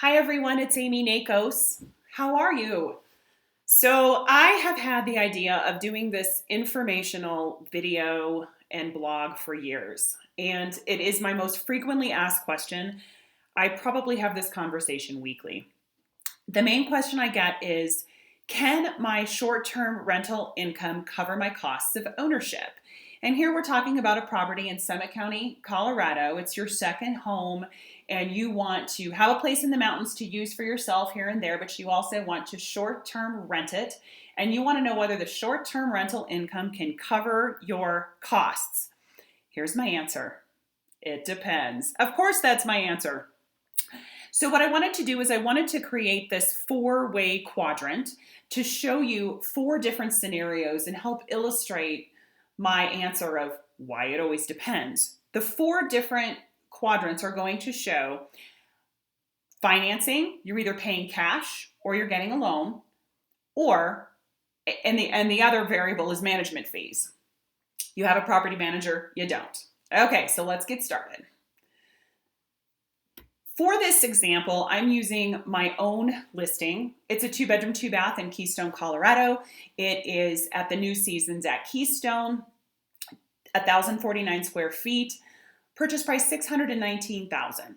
Hi everyone, it's Amy Nakos. How are you? So I have had the idea of doing this informational video and blog for years, and it is my most frequently asked question. I probably have this conversation weekly. The main question I get is, can my short-term rental income cover my costs of ownership? And here we're talking about a property in Summit County, Colorado. It's your second home, and you want to have a place in the mountains to use for yourself here and there, but you also want to short-term rent it. And you want to know whether the short-term rental income can cover your costs. Here's my answer. It depends. Of course, that's my answer. So what I wanted to do is I wanted to create this four-way quadrant to show you four different scenarios and help illustrate my answer of why it always depends. The four different quadrants are going to show financing, you're either paying cash or you're getting a loan, or and the other variable is management fees. You have a property manager, you don't. Okay, so let's get started. For this example, I'm using my own listing. It's a 2-bedroom, 2-bath in Keystone, Colorado. It is at the New Seasons at Keystone, 1,049 square feet. Purchase price $619,000.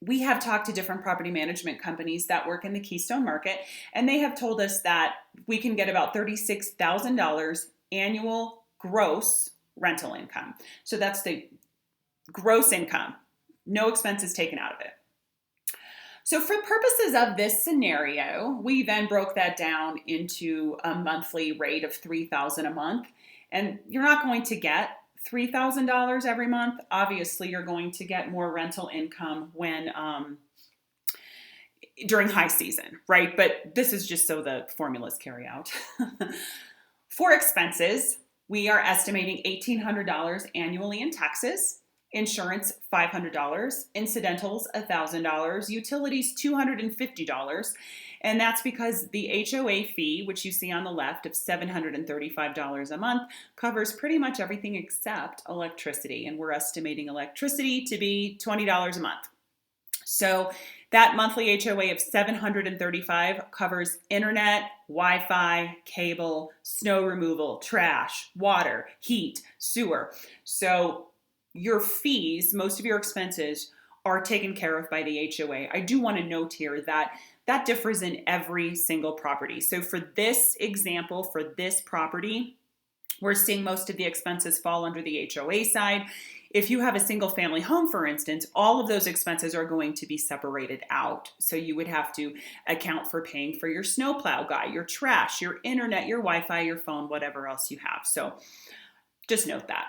We have talked to different property management companies that work in the Keystone market, and they have told us that we can get about $36,000 annual gross rental income. So that's the gross income. No expenses taken out of it. So for purposes of this scenario, we then broke that down into a monthly rate of $3,000 a month. And you're not going to get $3,000 every month. Obviously, you're going to get more rental income when during high season, right? But this is just so the formulas carry out. For expenses, we are estimating $1,800 annually in taxes. Insurance, $500, incidentals, $1,000, utilities, $250, and that's because the HOA fee, which you see on the left of $735 a month, covers pretty much everything except electricity, and we're estimating electricity to be $20 a month. So that monthly HOA of $735 covers internet, Wi-Fi, cable, snow removal, trash, water, heat, sewer. So your fees, most of your expenses are taken care of by the HOA. I do want to note here that that differs in every single property. So for this example, for this property, we're seeing most of the expenses fall under the HOA side. If you have a single family home, for instance, all of those expenses are going to be separated out. So you would have to account for paying for your snowplow guy, your trash, your internet, your Wi-Fi, your phone, whatever else you have. So just note that.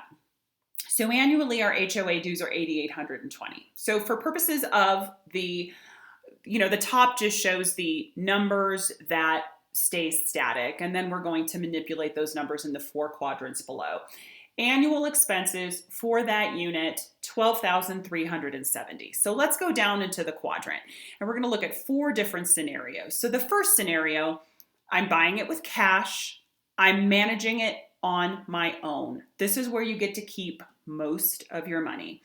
So annually, our HOA dues are $8,820. So for purposes of the top just shows the numbers that stay static, and then we're going to manipulate those numbers in the four quadrants below. Annual expenses for that unit, $12,370. So let's go down into the quadrant, and we're going to look at four different scenarios. So the first scenario, I'm buying it with cash. I'm managing it on my own. This is where you get to keep most of your money.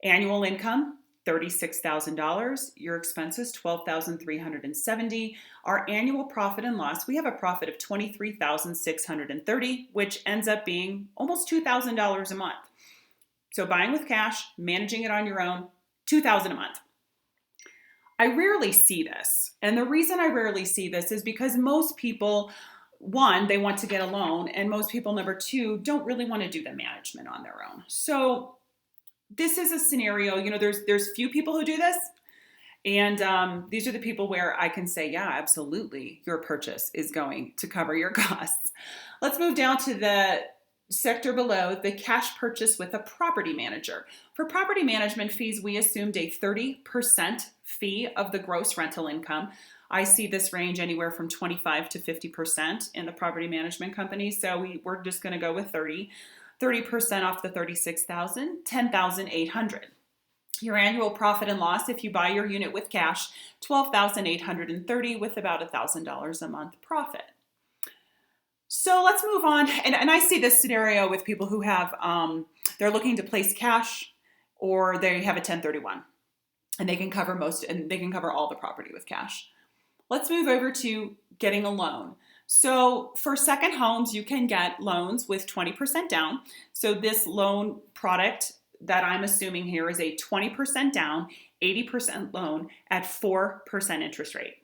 Annual income, $36,000. Your expenses, $12,370. Our annual profit and loss, we have a profit of $23,630, which ends up being almost $2,000 a month. So buying with cash, managing it on your own, $2,000 a month. I rarely see this. And the reason I rarely see this is because most people, one, they want to get a loan, and most people, number two, don't really want to do the management on their own. So this is a scenario, there's few people who do this, and these are the people where I can say, yeah, absolutely, your purchase is going to cover your costs. Let's move down to the sector below, the cash purchase with a property manager. For property management fees, we assumed a 30% fee of the gross rental income. I see this range anywhere from 25 to 50% in the property management companies. So we're just going to go with 30% off the 36,000, 10,800. Your annual profit and loss, if you buy your unit with cash, 12,830 with about $1,000 a month profit. So let's move on. And I see this scenario with people who have, they're looking to place cash or they have a 1031. and they can cover all the property with cash. Let's move over to getting a loan. So for second homes, you can get loans with 20% down. So this loan product that I'm assuming here is a 20% down, 80% loan at 4% interest rate.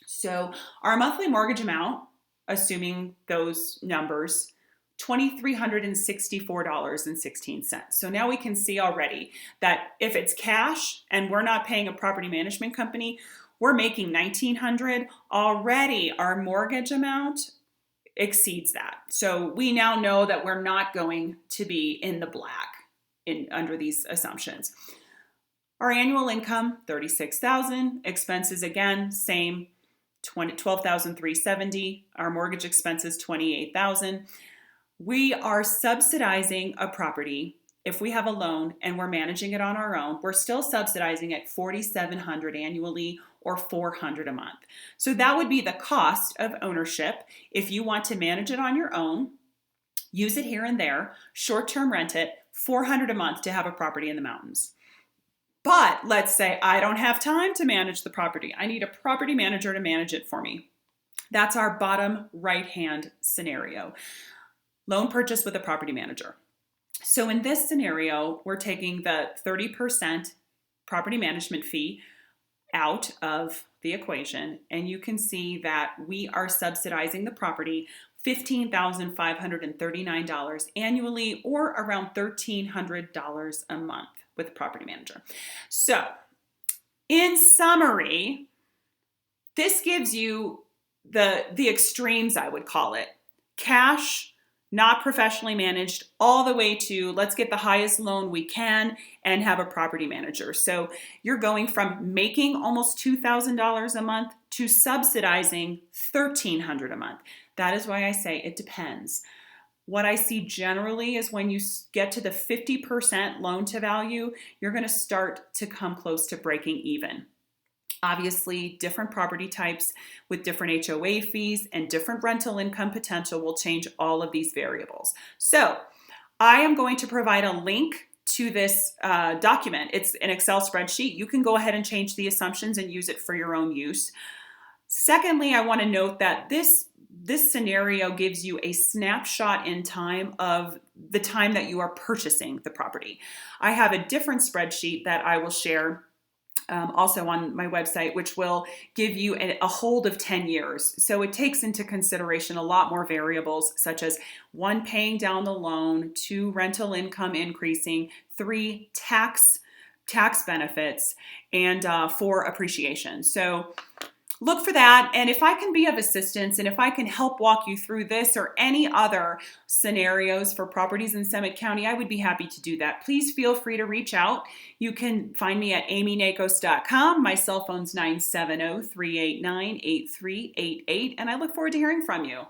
So our monthly mortgage amount, assuming those numbers, $2,364.16. So now we can see already that if it's cash and we're not paying a property management company, we're making $1,900. Already our mortgage amount exceeds that. So we now know that we're not going to be in the black under these assumptions. Our annual income, $36,000. Expenses, again, same, $12,370. Our mortgage expenses, $28,000. We are subsidizing a property. If we have a loan and we're managing it on our own, we're still subsidizing at $4,700 annually or $400 a month. So that would be the cost of ownership. If you want to manage it on your own, use it here and there, short-term rent it, $400 a month to have a property in the mountains. But let's say I don't have time to manage the property. I need a property manager to manage it for me. That's our bottom right-hand scenario. Loan purchase with a property manager. So in this scenario, we're taking the 30% property management fee out of the equation, and you can see that we are subsidizing the property $15,539 annually, or around $1,300 a month with a property manager. So in summary, this gives you the extremes, I would call it. Cash, not professionally managed, all the way to let's get the highest loan we can and have a property manager. So you're going from making almost $2,000 a month to subsidizing $1,300 a month. That is why I say it depends. What I see generally is when you get to the 50% loan to value, you're going to start to come close to breaking even. Obviously, different property types with different HOA fees and different rental income potential will change all of these variables. So I am going to provide a link to this document. It's an Excel spreadsheet. You can go ahead and change the assumptions and use it for your own use. Secondly, I want to note that this scenario gives you a snapshot in time of the time that you are purchasing the property. I have a different spreadsheet that I will share also on my website, which will give you a hold of 10 years. So it takes into consideration a lot more variables, such as 1, paying down the loan, 2, rental income increasing, 3, tax benefits, and 4, appreciation. So look for that. And if I can be of assistance and if I can help walk you through this or any other scenarios for properties in Summit County, I would be happy to do that. Please feel free to reach out. You can find me at amynakos.com. My cell phone's 970-389-8388, and I look forward to hearing from you.